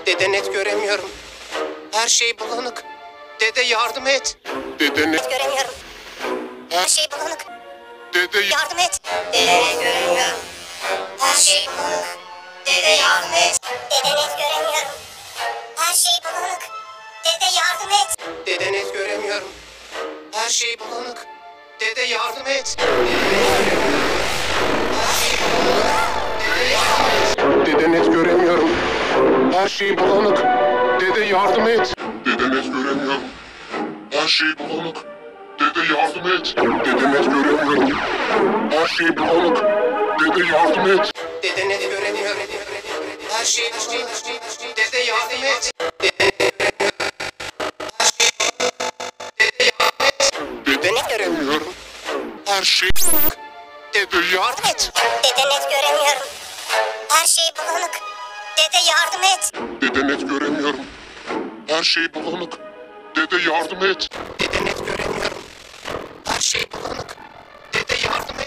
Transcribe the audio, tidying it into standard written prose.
Dede net göremiyorum. Her şey bulanık. Dede yardım et. Dede net Göremiyorum. Her şey bulanık. Dede Yardım et. Dede net göremiyorum. Her şey bulanık. Dede yardım et. Dede net göremiyorum. Her şey bulanık. Dede yardım et. Dede net göremiyorum. Her şey bulanık. Dede yardım et. Dede net göremiyorum. Her şey bulanık. Dede yardım et. Dede net göremiyorum. Her şey bulanık. Dede yardım et. Dede net göremiyorum. Her şey bulanık. Dede yardım et. Dede net göremiyorum. Her şey bulanık. Dede yardım et. Dede net göremiyorum. Her şey bulanık. Dede yardım et. Dede net göremiyorum. Her şey bulanık. Dede yardım et. Dede net göremiyorum. Her şey bulanık. Dede yardım et. Dede net göremiyorum.